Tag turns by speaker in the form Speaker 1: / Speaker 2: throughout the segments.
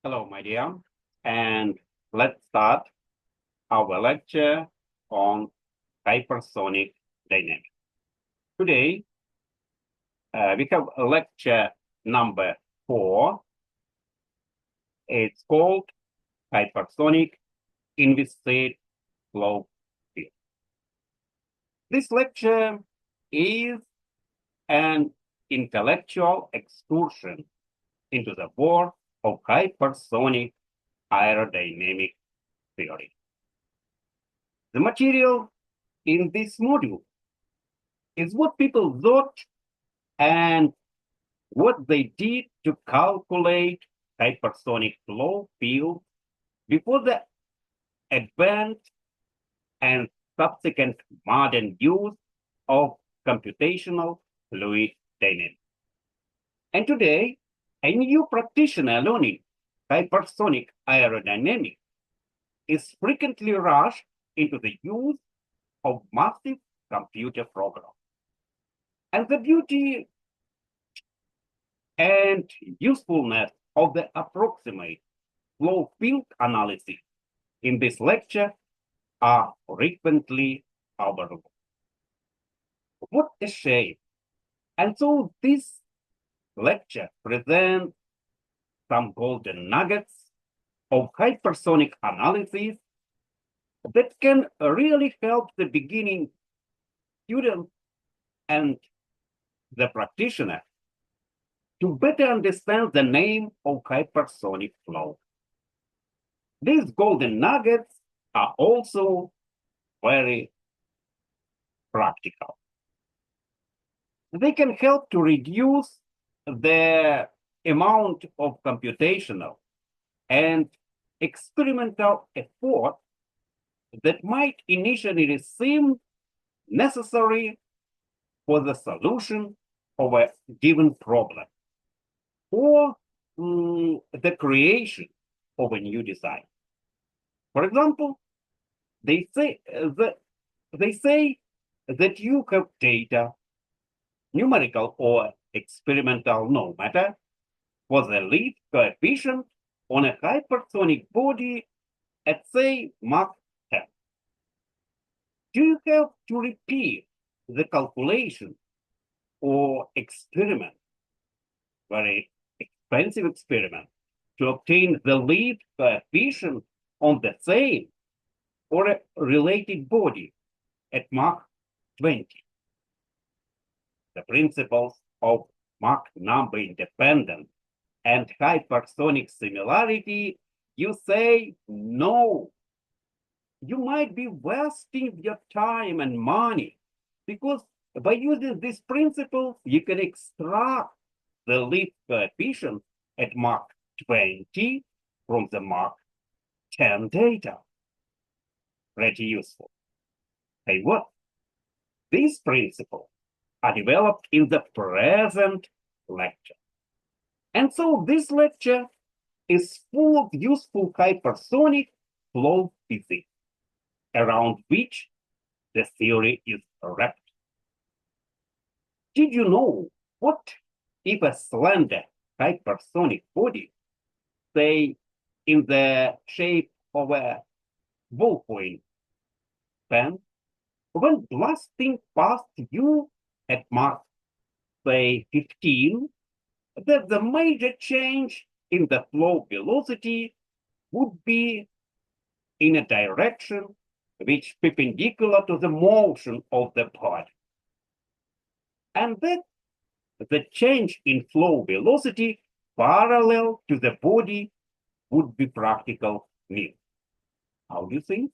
Speaker 1: Hello, my dear, and let's start our lecture on hypersonic dynamics. Today, we have a lecture number 4. It's called Hypersonic Invested Flow Field. This lecture is an intellectual excursion into the world of hypersonic aerodynamic theory. The material in this module is what people thought and what they did to calculate hypersonic flow field before the advent and subsequent modern use of computational fluid dynamics. And today, a new practitioner learning hypersonic aerodynamics is frequently rushed into the use of massive computer programs. And the beauty and usefulness of the approximate flow field analysis in this lecture are frequently overlooked. What a shame. And so this lecture presents some golden nuggets of hypersonic analysis that can really help the beginning student and the practitioner to better understand the name of hypersonic flow. These golden nuggets are also very practical. They can help to reduce the amount of computational and experimental effort that might initially seem necessary for the solution of a given problem or the creation of a new design. For example, they say that you have data, numerical or experimental, no matter, for the lift coefficient on a hypersonic body at, say, Mach 10. Do you have to repeat the calculation or experiment, very expensive experiment, to obtain the lift coefficient on the same or a related body at Mach 20? The principles of Mach number independence and hypersonic similarity, you say no. You might be wasting your time and money because by using these principles, you can extract the lift coefficient at Mach 20 from the Mach 10 data. Pretty useful. Hey, what? These principles are developed in the present lecture. And so this lecture is full of useful hypersonic flow physics, around which the theory is wrapped. Did you know what if a slender hypersonic body, say in the shape of a ballpoint pen, when blasting past you at Mach, say 15, that the major change in the flow velocity would be in a direction which perpendicular to the motion of the body. And that the change in flow velocity parallel to the body would be practical nil. How do you think?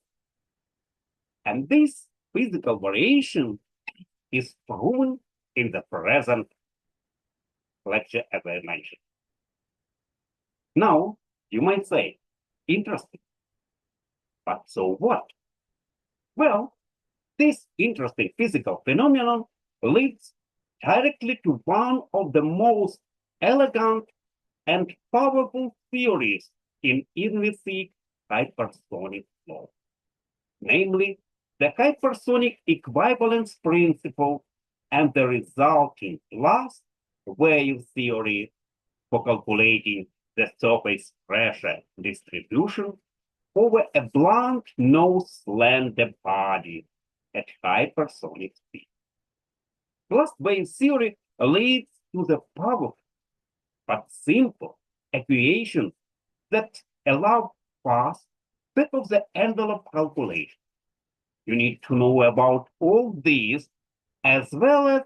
Speaker 1: And this physical variation is proven in the present lecture, as I mentioned. Now, you might say, interesting. But so what? Well, this interesting physical phenomenon leads directly to one of the most elegant and powerful theories in inviscid hypersonic flow, namely the hypersonic equivalence principle and the resulting last wave theory for calculating the surface pressure distribution over a blunt no slender body at hypersonic speed. Blast wave theory leads to the powerful but simple equations that allow fast back-of-the-envelope calculation. You need to know about all these as well as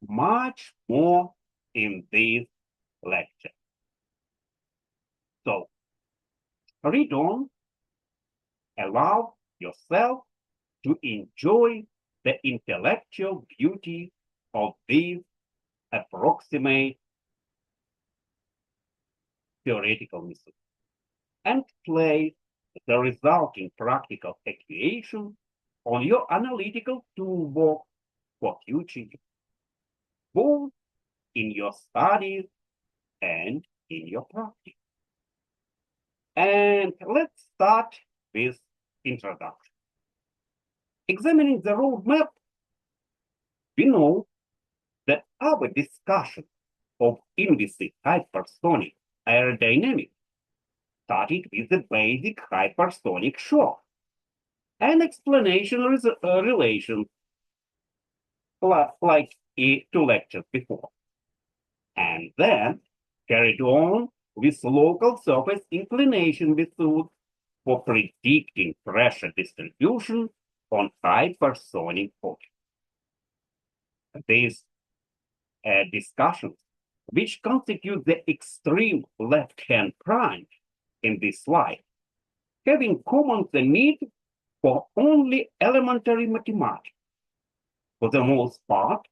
Speaker 1: much more in this lecture. So, read on, allow yourself to enjoy the intellectual beauty of these approximate theoretical methods, and place the resulting practical equation on your analytical toolbox for future use, both in your studies and in your practice. And let's start with introduction. Examining the roadmap, we know that our discussion of inviscid hypersonic aerodynamics started with the basic hypersonic shock and explanation relations like 2 lectures before, and then carried on with local surface inclination methods for predicting pressure distribution on hypersonic objects. These discussions, which constitute the extreme left-hand branch in this slide, have in common the need for only elementary mathematics. For the most part,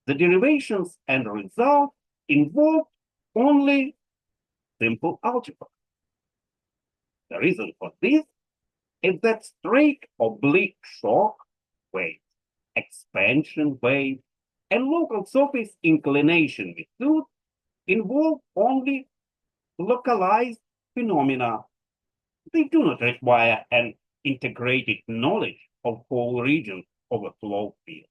Speaker 1: the derivations and results involve only simple algebra. The reason for this is that straight oblique shock waves, expansion waves, and local surface inclination methods involve only localized phenomena. They do not require an integrated knowledge of whole regions of a flow field.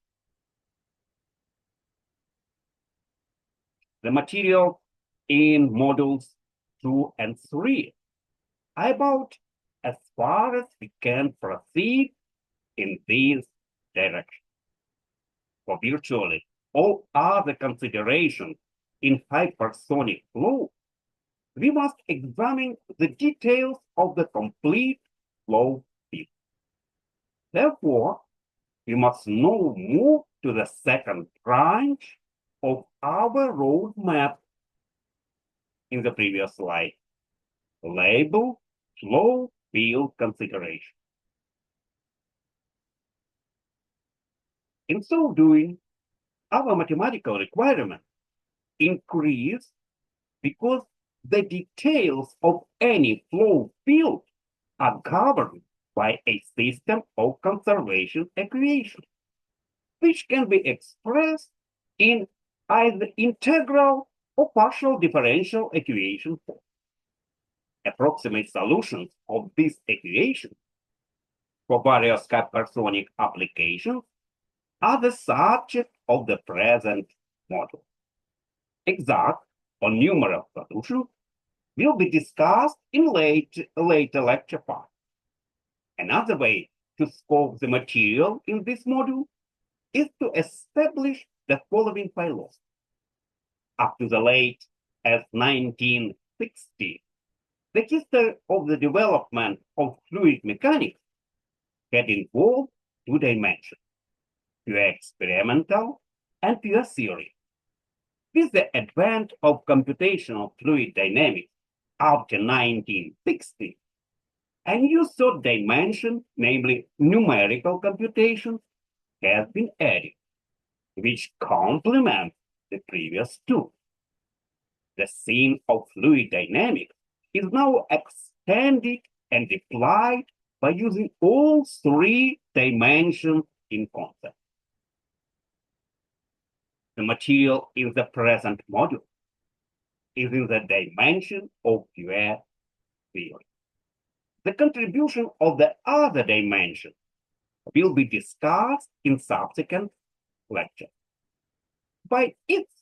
Speaker 1: The material in modules 2 and 3 are about as far as we can proceed in this direction. For virtually all other considerations in hypersonic flow, we must examine the details of the complete flow field. Therefore, we must now move to the second branch of our roadmap in the previous slide, labeled flow field consideration. In so doing, our mathematical requirements increase because the details of any flow field are governed by a system of conservation equations, which can be expressed in either integral or partial differential equation form. Approximate solutions of this equation for various hypersonic applications are the subject of the present module. Exact or numeral solutions will be discussed in later lecture part. Another way to scope the material in this module is to establish the following philosophy. Up to the late 1960s, the history of the development of fluid mechanics had involved 2 dimensions, pure experimental and pure theory. With the advent of computational fluid dynamics after 1960, a new third dimension, namely numerical computation, has been added, which complements the previous 2. The theme of fluid dynamics is now extended and applied by using all 3 dimensions in concept. The material in the present module is in the dimension of pure theory. The contribution of the other dimension will be discussed in subsequent lectures. By its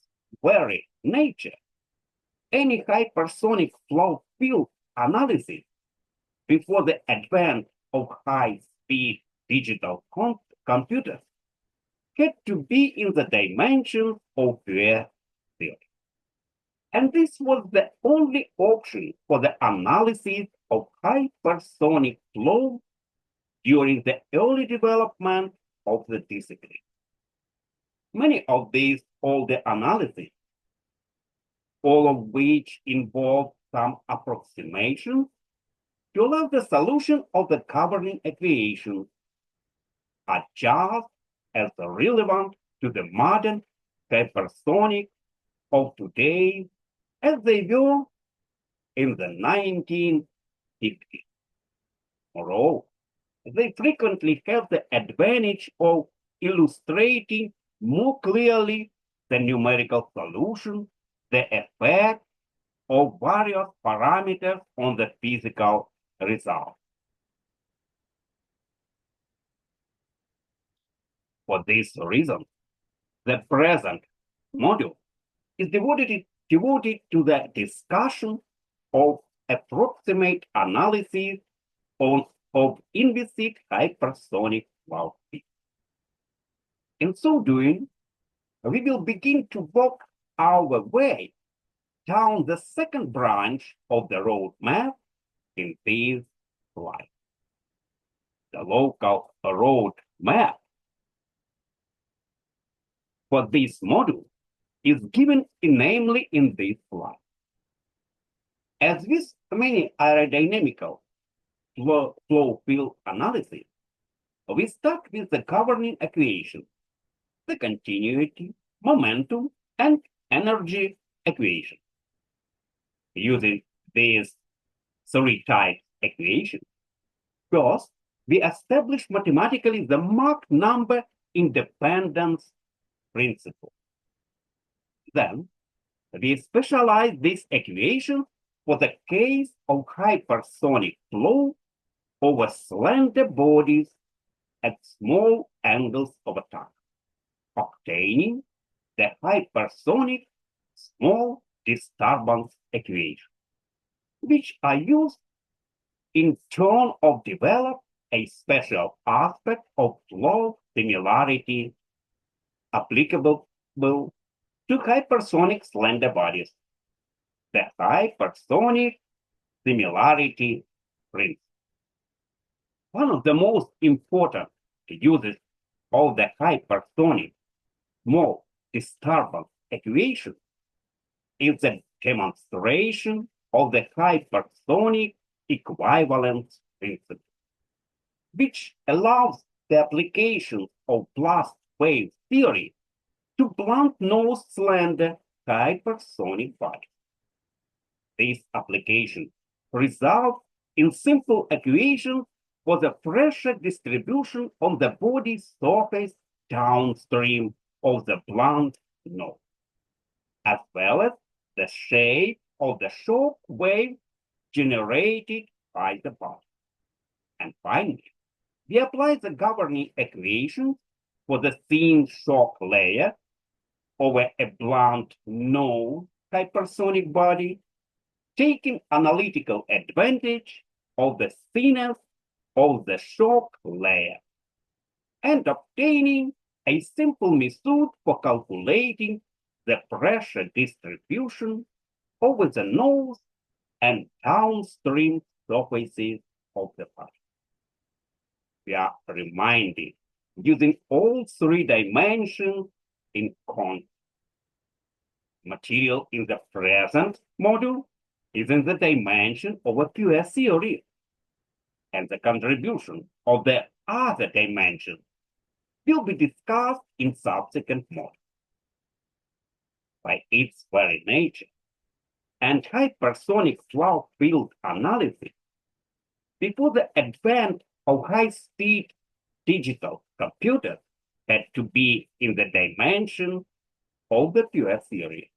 Speaker 1: very nature, any hypersonic flow field analysis before the advent of high-speed digital computers had to be in the dimension of pure theory. And this was the only option for the analysis of hypersonic flow during the early development of the discipline. Many of these older analyses, all of which involve some approximations to allow the solution of the governing equation, are just as relevant to the modern hypersonic of today as they were in the 1950s. Moreover, they frequently have the advantage of illustrating more clearly the numerical solution, the effect of various parameters on the physical result. For this reason, the present module is devoted to the discussion of approximate analysis of inviscid hypersonic cloud fields. In so doing, we will begin to walk our way down the second branch of the roadmap in this slide. The local roadmap for this module is given namely in this slide. As with many aerodynamical flow field analysis, we start with the governing equation, the continuity, momentum, and energy equation. Using these three types equations, first, we establish mathematically the Mach number independence principle. Then, we specialize this equation for the case of hypersonic flow over slender bodies at small angles of attack, obtaining the hypersonic small disturbance equation, which are used in turn of develop a special aspect of flow similarity applicable to hypersonic slender bodies, the hypersonic similarity principle. One of the most important uses of the hypersonic small disturbance equation is the demonstration of the hypersonic equivalence principle, which allows the application of blast wave theory to blunt-nosed slender hypersonic bodies. This application results in simple equations for the pressure distribution on the body surface downstream of the blunt nose, as well as the shape of the shock wave generated by the body. And finally, we apply the governing equations for the thin shock layer over a blunt nose hypersonic body, taking analytical advantage of the thinness of the shock layer and obtaining a simple method for calculating the pressure distribution over the nose and downstream surfaces of the body. We are reminded using all three dimensions in context. Material in the present module is in the dimension of a pure theory, and the contribution of the other dimensions will be discussed in subsequent modules. By its very nature, and hypersonic cloud field analysis, before the advent of high-speed digital computers, had to be in the dimension of the pure theory.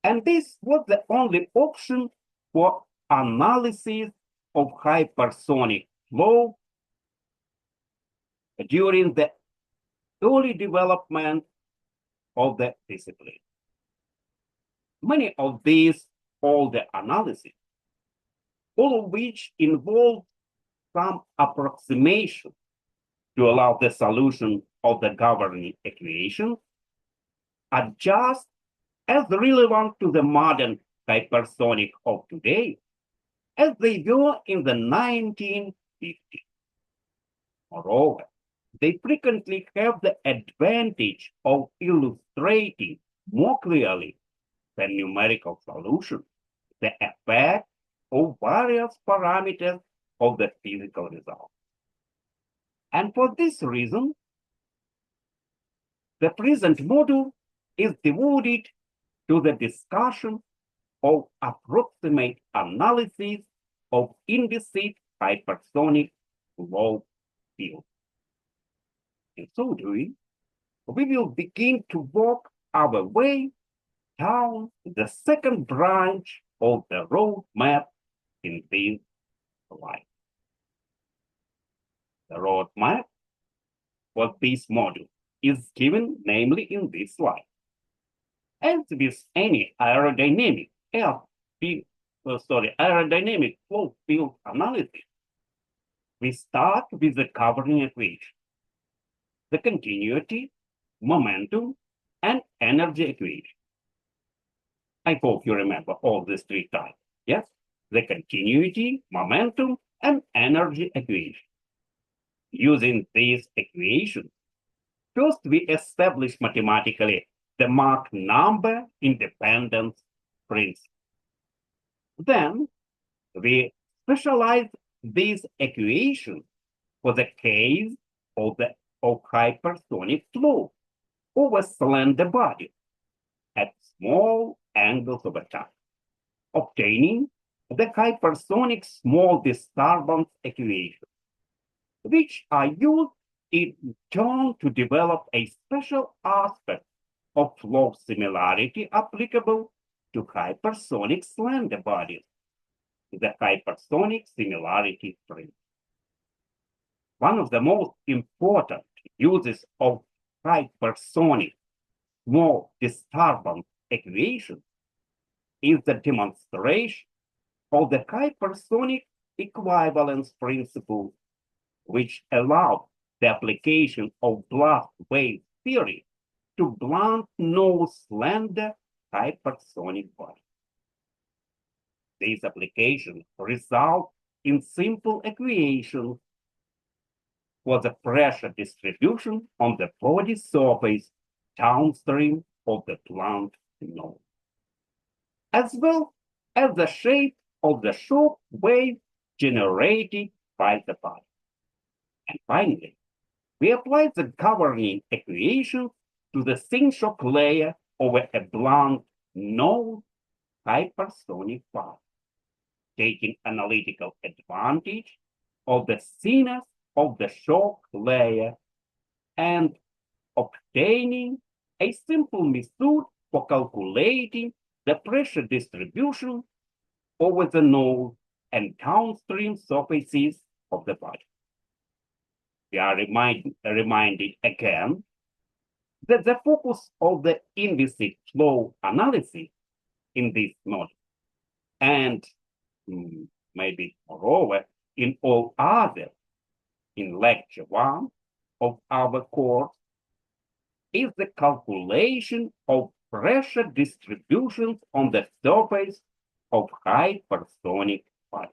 Speaker 1: And this was the only option for analysis of hypersonic flow during the early development of the discipline. Many of these older analyses all of which involve some approximation to allow the solution of the governing equation, are just as relevant to the modern hypersonic of today as they were in the 1950s. Moreover, they frequently have the advantage of illustrating more clearly than numerical solutions the effect of various parameters of the physical result. And for this reason, the present module is devoted to the discussion of approximate analysis of inviscid hypersonic flow fields. In so doing, we will begin to walk our way down the second branch of the roadmap in this slide. The roadmap for this module is given namely in this slide. As with any aerodynamic flow field analysis, we start with the governing equation, the continuity, momentum, and energy equation. I hope you remember all these three types. Yes, the continuity, momentum, and energy equation. Using these equations, first we establish mathematically the Mach number independence principle. Then we specialize these equations for the case of hypersonic flow over slender bodies at small angles of attack, obtaining the hypersonic small disturbance equation, which are used in turn to develop a special aspect of flow similarity applicable to hypersonic slender bodies, the hypersonic similarity principle. One of the most important uses of hypersonic small disturbance equation is the demonstration of the hypersonic equivalence principle, which allows the application of blast wave theory to blunt no slender hypersonic bodies. These applications result in simple equations for the pressure distribution on the body surface downstream of the blunt node, as well as the shape of the shock wave generated by the body. And finally, we apply the governing equation to the thin shock layer over a blunt node hypersonic body, taking analytical advantage of the thinness of the shock layer and obtaining a simple method for calculating the pressure distribution over the node and downstream surfaces of the body. We are reminded again that the focus of the inviscid flow analysis in this module, and maybe moreover in all others in lecture 1 of our course, is the calculation of pressure distributions on the surface of hypersonic bodies.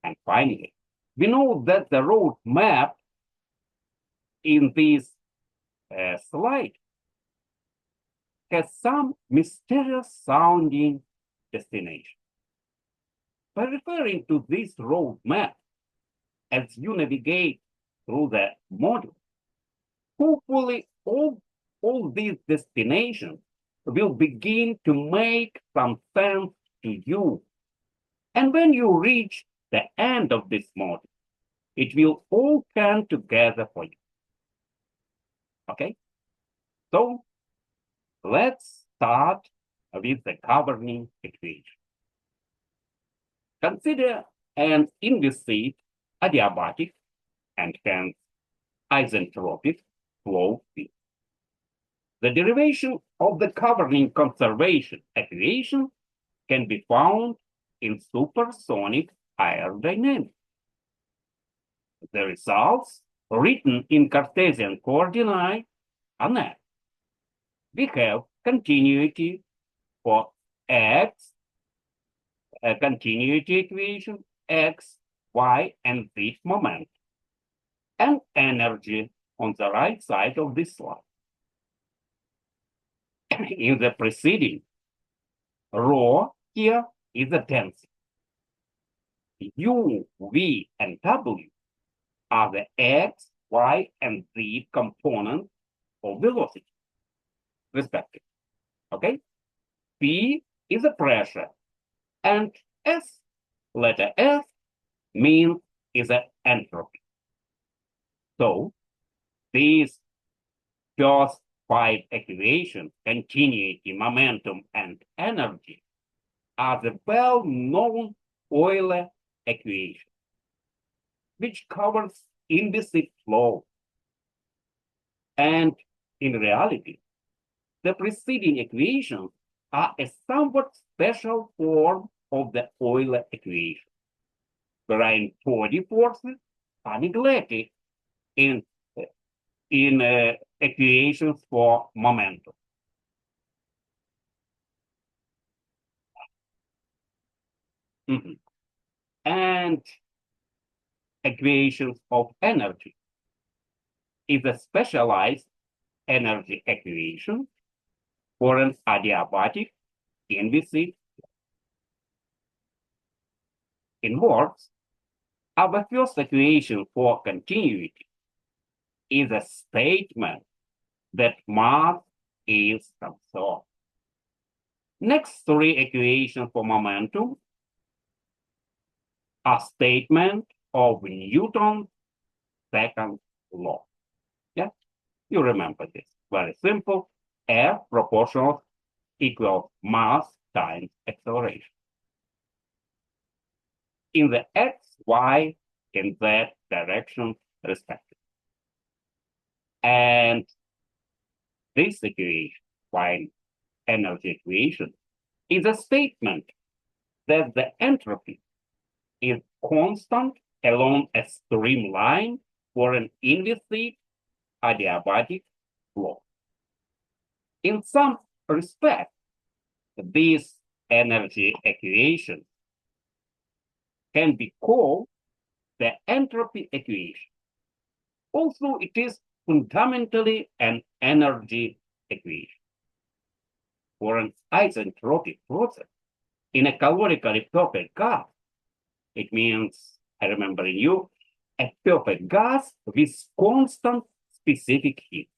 Speaker 1: And finally, we know that the roadmap in this slide has some mysterious sounding destination. By referring to this roadmap as you navigate through the module, hopefully all these destinations will begin to make some sense to you. And when you reach the end of this module, it will all come together for you. Okay? So let's start with the governing equation. Consider an inviscid adiabatic and hence isentropic flow field. The derivation of the governing conservation equation can be found in supersonic aerodynamics. The results, written in Cartesian coordinates, are next. We have continuity for x, a continuity equation, x, y, and z moment, and energy on the right side of this slide. In the preceding, rho here is the density. U, v, and w are the x, y, and z components of velocity, respectively. Okay? P is the pressure, and S, letter S, means is an entropy. So these first five equations, continuity, momentum, and energy, are the well-known Euler equation, which covers implicit flow. And in reality, the preceding equations are a somewhat special form of the Euler equation, wherein body forces are neglected in equations for momentum. And equations of energy is a specialized energy equation for an adiabatic inviscid. In words, our first equation for continuity is a statement that mass is conserved. Next three equations for momentum are statement of Newton's second law. Yeah, you remember this. Very simple. F proportional equals mass times acceleration. In the x, y, and z direction, respectively. And this equation, y energy equation, is a statement that the entropy is constant along a streamline for an inviscid adiabatic flow. In some respect, this energy equation can be called the entropy equation. Also, it is fundamentally an energy equation. For an isentropic process in a calorically perfect gas, it means, I remember you, a perfect gas with constant specific heat.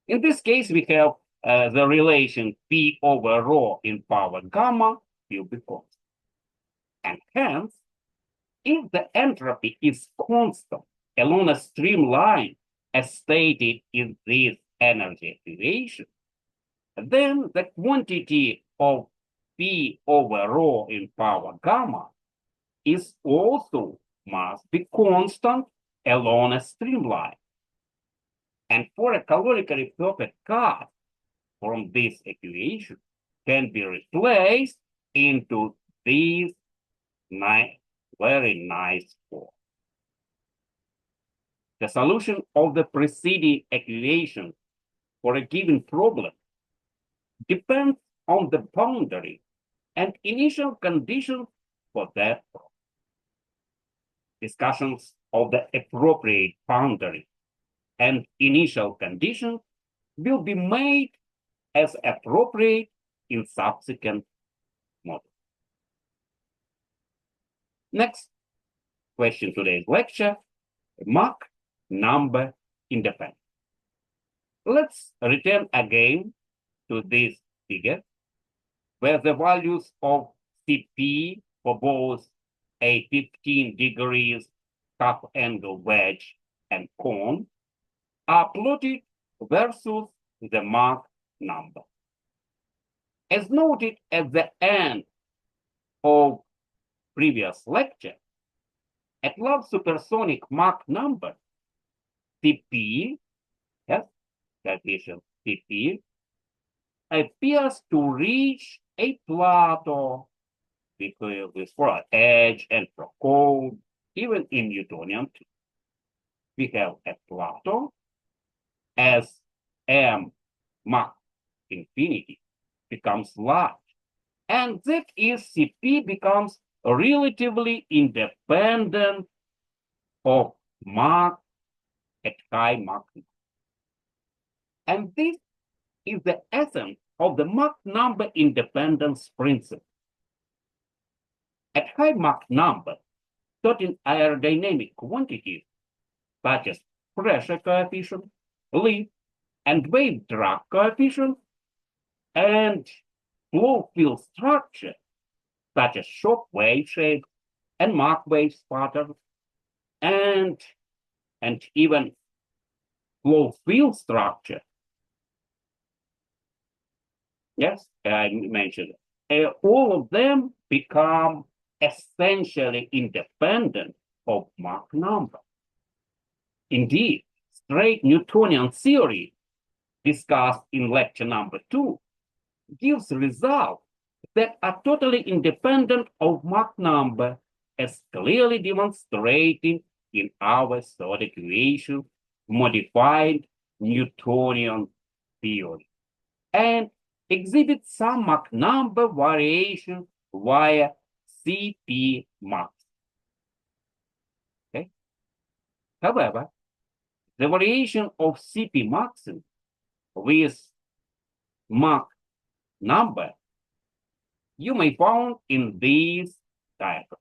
Speaker 1: In this case, we have the relation P over rho in power gamma will be constant. And hence, if the entropy is constant along a streamline as stated in this energy equation, then the quantity of P over rho in power gamma is also must be constant along a streamline. And for a calorically perfect gas, from this equation can be replaced into this very nice form. The solution of the preceding equation for a given problem depends on the boundary and initial conditions for that problem. Discussions of the appropriate boundary and initial conditions will be made as appropriate in subsequent modules. Next question today's lecture, Mach number independence. Let's return again to this figure, where the values of Cp for both a 15 degrees half angle wedge and cone are plotted versus the Mach number. As noted at the end of previous lecture, at low supersonic Mach number, Cp, yes, condition Cp, appears to reach a plateau with for edge and for cold, even in Newtonian too. We have a plateau as m Mach infinity becomes large, and that is Cp becomes relatively independent of Mach at high Mach. And this is the essence of the Mach number independence principle. At high Mach number, certain aerodynamic quantities, such as pressure coefficient, lift, and wave drag coefficient, and flow field structure, such as shock wave shape and Mach wave pattern, and even flow field structure. Yes, I mentioned it. All of them become essentially independent of Mach number. Indeed, straight Newtonian theory, discussed in lecture number 2, gives results that are totally independent of Mach number, as clearly demonstrated in our third equation, modified Newtonian theory, and exhibit some Mach number variation via Cp max. Okay? However, the variation of Cp maximum with Mach number you may find in these diagram.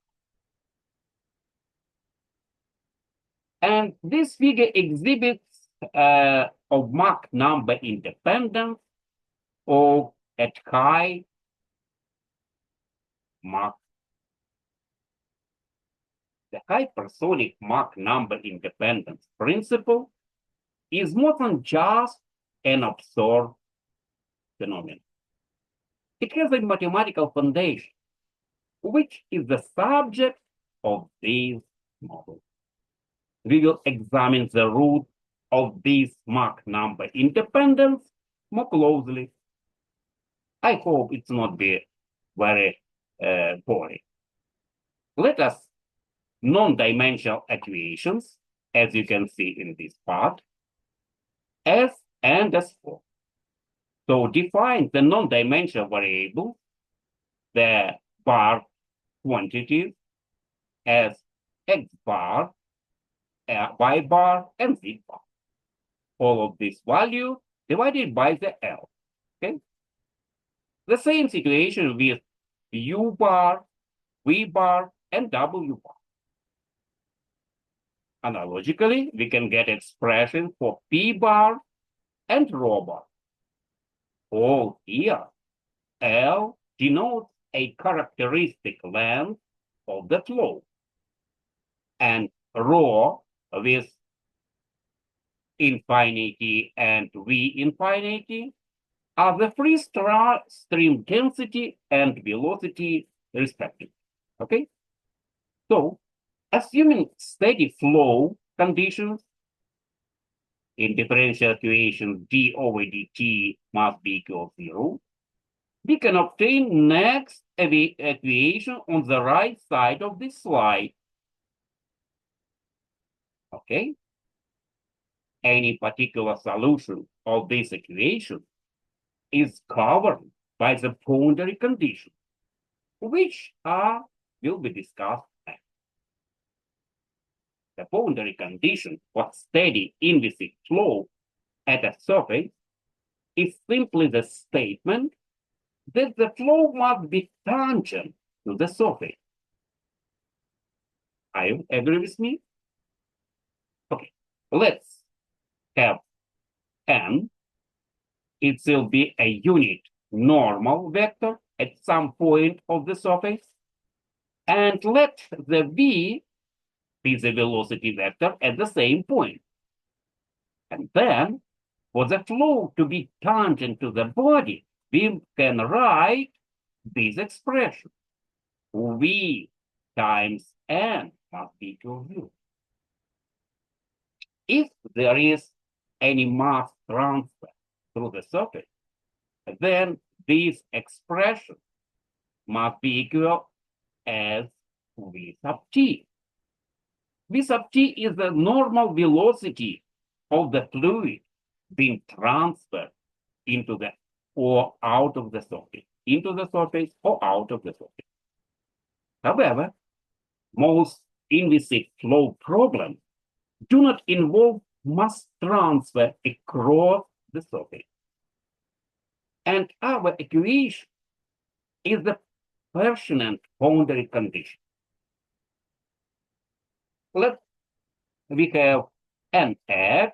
Speaker 1: And this figure exhibits of Mach number independence of at high Mach. The hypersonic Mach number independence principle is more than just an observed phenomenon. It has a mathematical foundation, which is the subject of this model. We will examine the root of this Mach number independence more closely. I hope it's not be very boring. Let us non-dimensional equations, as you can see in this part, S and S4. So define the non-dimensional variable, the bar quantities as X bar, Y bar, and Z bar. All of this value divided by the L. Okay. The same situation with U bar, V bar, and W bar. Analogically, we can get expression for P bar and rho bar. All here, L denotes a characteristic length of the flow, and rho with infinity and V infinity are the free stream density and velocity respectively. Okay? So, assuming steady flow conditions in differential equation d over dt must be equal to 0, we can obtain next equation on the right side of this slide. Okay? Any particular solution of this equation is covered by the boundary conditions, which will be discussed next. The boundary condition for steady inviscid flow at a surface is simply the statement that the flow must be tangent to the surface. Are you agree with me? Okay, let's have n. It will be a unit normal vector at some point of the surface, and let the v be the velocity vector at the same point. And then, for the flow to be tangent to the body, we can write this expression. V times n must be equal to 0. If there is any mass transfer through the surface, then this expression must be equal as v sub t. V sub t is the normal velocity of the fluid being transferred into the or out of the surface, into the surface or out of the surface. However, most inviscid flow problems do not involve mass transfer across the surface. And our equation is the pertinent boundary condition. We have nx,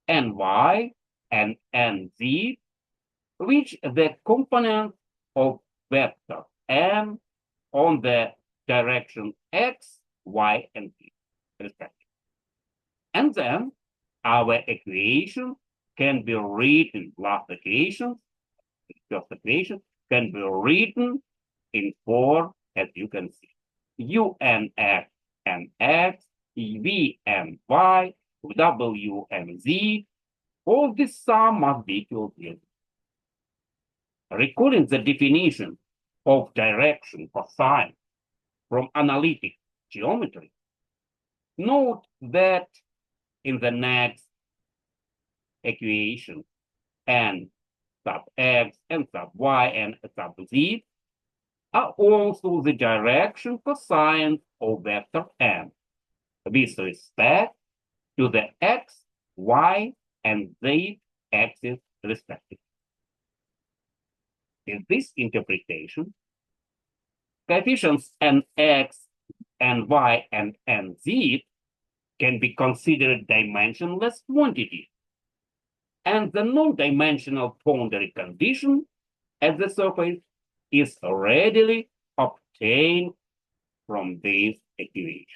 Speaker 1: ny, and nz, which the component of vector n on the direction x, y, and z, respectively. And then our equation can be written, last equation, first equation, can be written in form, as you can see. unx and x, v and y, w and z, all this sum must be equal to 0. Recalling the definition of direction for sine from analytic geometry, note that in the next equation, n sub x, n sub y, and sub z are also the direction cosines of vector n with respect to the x, y, and z axis respectively. In this interpretation, coefficients nx, ny, and nz can be considered dimensionless quantities, and the non-dimensional boundary condition at the surface is readily obtained from this equation.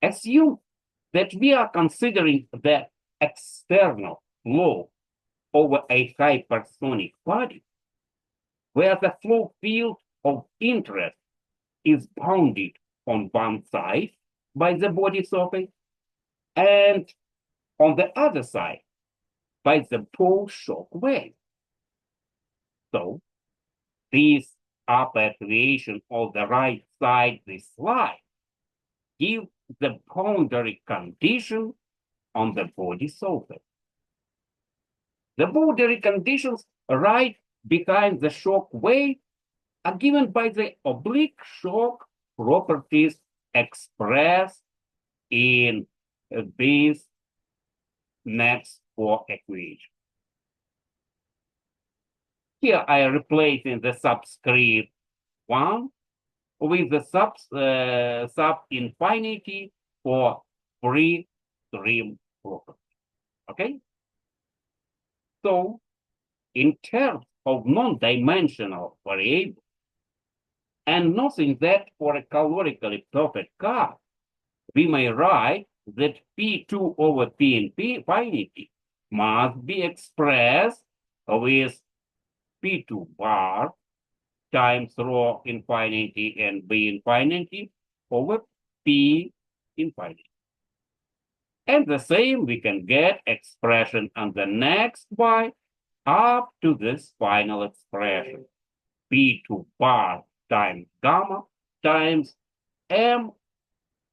Speaker 1: Assume that we are considering the external flow over a hypersonic body, where the flow field of interest is bounded on one side by the body surface and on the other side by the pole shock wave. So this upper equation on the right side this slide gives the boundary condition on the body surface. The boundary conditions right behind the shock wave are given by the oblique shock properties expressed in these next four equations. Here I am replacing the subscript 1 with the sub-infinity for free stream property. Okay? So, in terms of non-dimensional variables, and noting that for a calorically perfect car, we may write that P2 over P infinity must be expressed with P2 bar times rho infinity and B infinity over P infinity. And the same we can get expression on the next y up to this final expression, P2 bar times gamma times M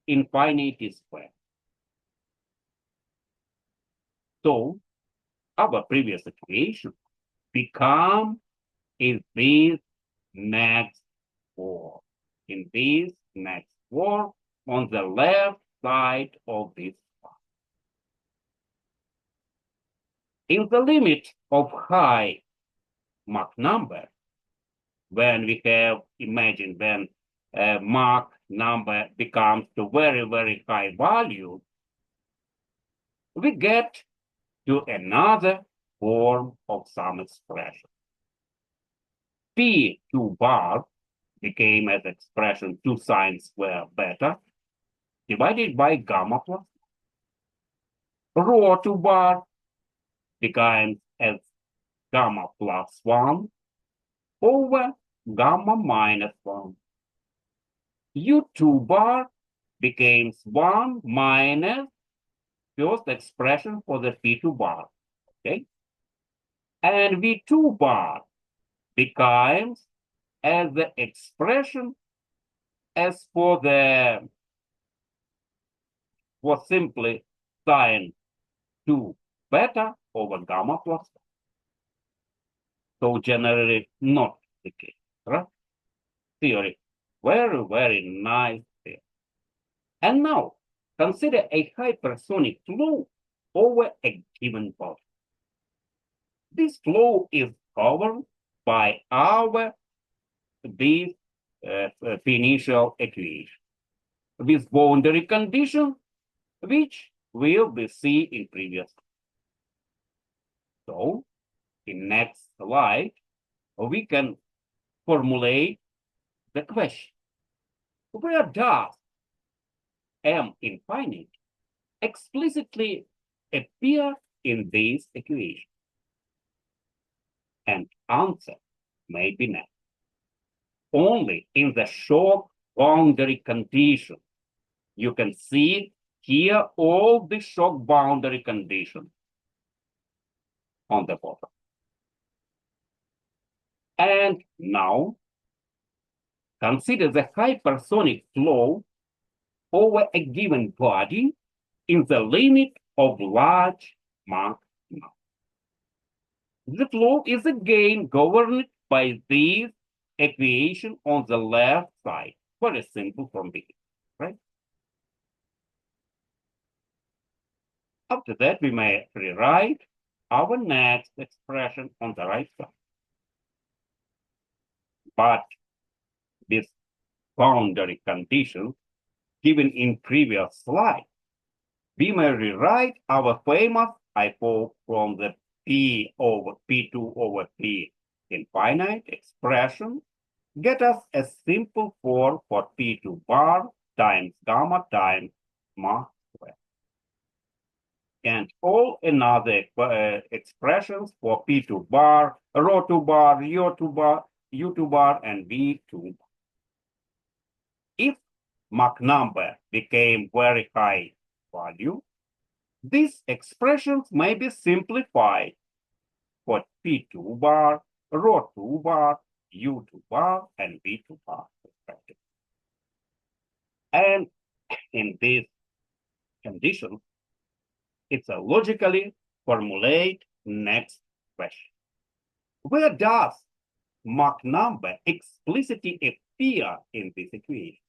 Speaker 1: infinity squared. So our previous equation become in this next form. In this next form on the left side of this part. In the limit of high Mach number, when we have imagined when Mach number becomes to very, very high value, we get to another form of some expression. P2 bar became as expression 2 sine square beta divided by gamma plus. Rho 2 bar becomes as gamma plus 1 over gamma minus 1. U2 bar becomes 1 minus first expression for the P2 bar. Okay? And V2 bar becomes as the expression as for simply sine 2 beta over gamma plus 1. So generally not the case, right? Theory. Very, very nice theory. And now consider a hypersonic flow over a given body. This flow is covered by this initial equation with boundary conditions, which will be seen in previous. So, in next slide, we can formulate the question: where does M infinite explicitly appear in this equation? And answer may be no. Only in the shock boundary condition. You can see here all the shock boundary conditions on the bottom. And now consider the hypersonic flow over a given body in the limit of large Mach number. The flow is again governed by this equation on the left side. Very simple from beginning, right? After that, we may rewrite our next expression on the right side. But with boundary conditions given in previous slide, we may rewrite our famous hypo from the P over P2 over P infinite expression, get us a simple form for P2 bar times gamma times Mach squared. And all another expressions for P2 bar, ρ2 bar, U2 bar, U2 bar, and V2 bar. If Mach number became very high value, these expressions may be simplified for P2 bar, ρ2 bar, U2 bar, and V2 bar, respectively. And in these conditions, it's a logically formulate next question. Where does Mach number explicitly appear in this equation?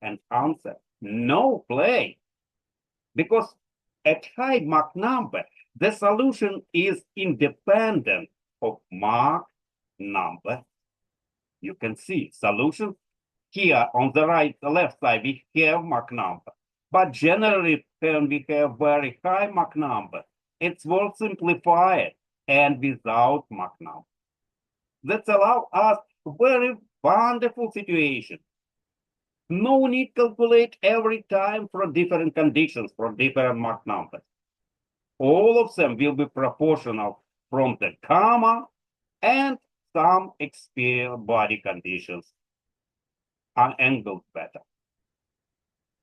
Speaker 1: And answer, no place. Because at high Mach number, the solution is independent of Mach number. You can see solution here on the left side, we have Mach number. But generally, when we have very high Mach number, it's more simplified and without Mach number. That allows us very wonderful situation. No need calculate every time for different conditions, for different Mach numbers. All of them will be proportional from the gamma and some exterior body conditions and angled beta.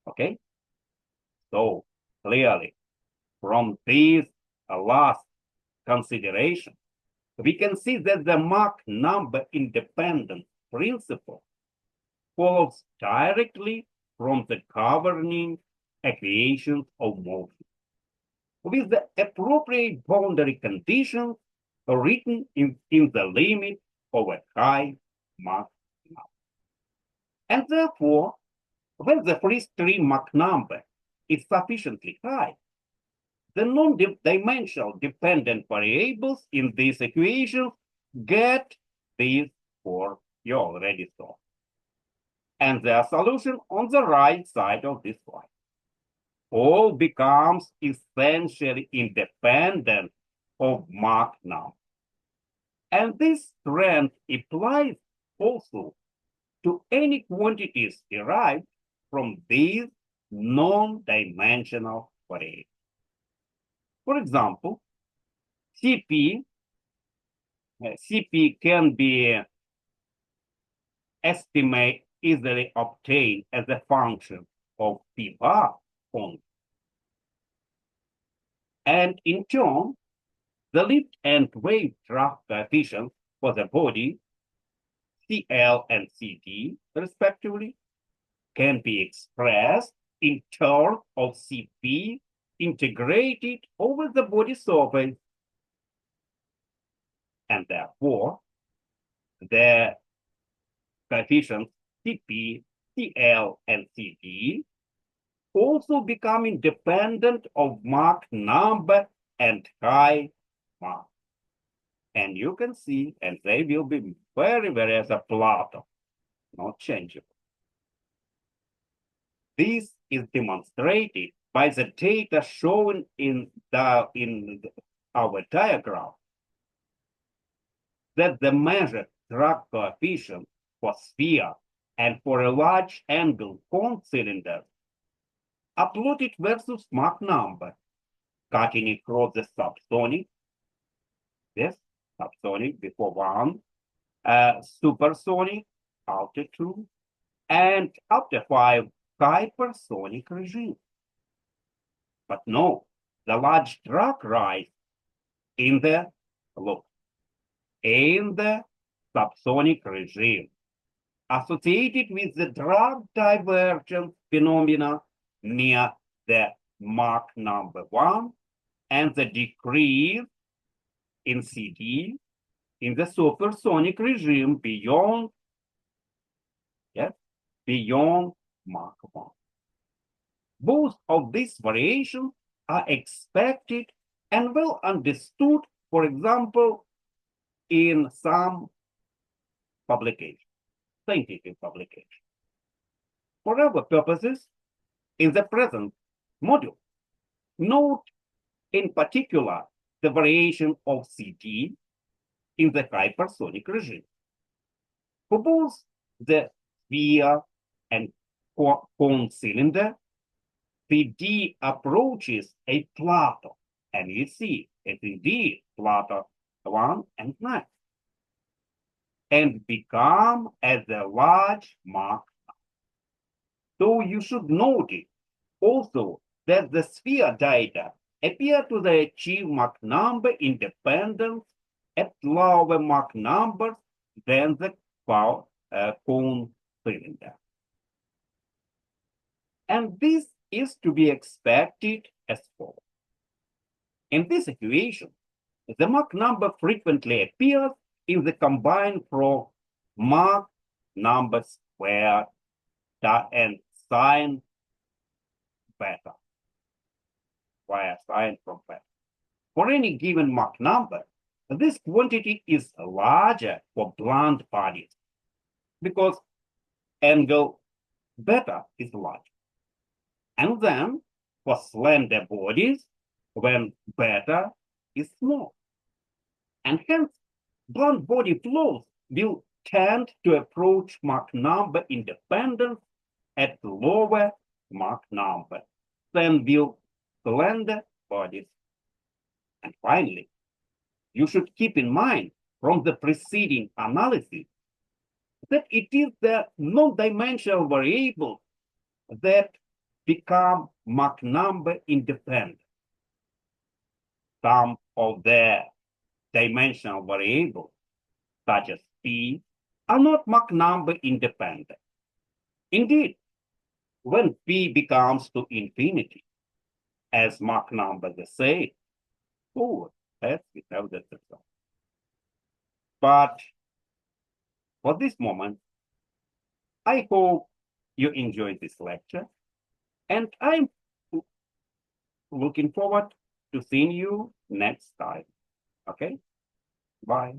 Speaker 1: Okay? So clearly, from this last consideration, we can see that the Mach number independence principle follows directly from the governing equations of motion, with the appropriate boundary conditions written in the limit of a high Mach number. And therefore, when the free stream Mach number is sufficiently high, the non-dimensional dependent variables in these equations get this form you already saw. And their solution on the right side of this slide. All becomes essentially independent of Mach number. And this trend applies also to any quantities derived from these non-dimensional variables. For example, CP can be easily obtained as a function of P bar only. And in turn, the lift and wave draft coefficients for the body CL and CD, respectively, can be expressed in terms of Cp integrated over the body surface. And therefore, the coefficients Cp, Cl, and Cd also become independent of Mach number and high Mach. And you can see, and they will be very as a Plato, not changeable. This is demonstrated by the data shown in our diagram, that the measured drag coefficient for sphere and for a large angle cone cylinder are plotted versus Mach number, cutting across the subsonic, yes, subsonic before 1, supersonic after 2, and after 5 hypersonic regime. But no, the large drag rise in the subsonic regime, associated with the drag divergence phenomena near the Mach number 1 and the decrease in CD in the supersonic regime beyond Mach 1. Both of these variations are expected and well understood, for example, in some publications, scientific publications. For our purposes, in the present module, note in particular the variation of CD in the hypersonic regime. For both the sphere and cone cylinder, CD approaches a Plato, and you see it indeed Plato 1 and 9, and become as a large Mach. So you should notice also that the sphere data appear to achieve Mach number independence at lower Mach numbers than the cone cylinder. And this is to be expected as follows. In this equation, the Mach number frequently appears in the combined from Mach number squared and sine beta, via sine from beta. For any given Mach number, this quantity is larger for blunt bodies because angle beta is large. And then for slender bodies, when beta is small. And hence, blunt body flows will tend to approach Mach number independence at lower Mach number than will slender bodies. And finally, you should keep in mind from the preceding analysis that it is the non-dimensional variables that become Mach number independent. Some of the dimensional variables, such as P, are not Mach number independent. Indeed, when P becomes to infinity, as Mach number the same, as we have that result. But for this moment, I hope you enjoyed this lecture, and I'm looking forward to seeing you next time. Okay? Bye.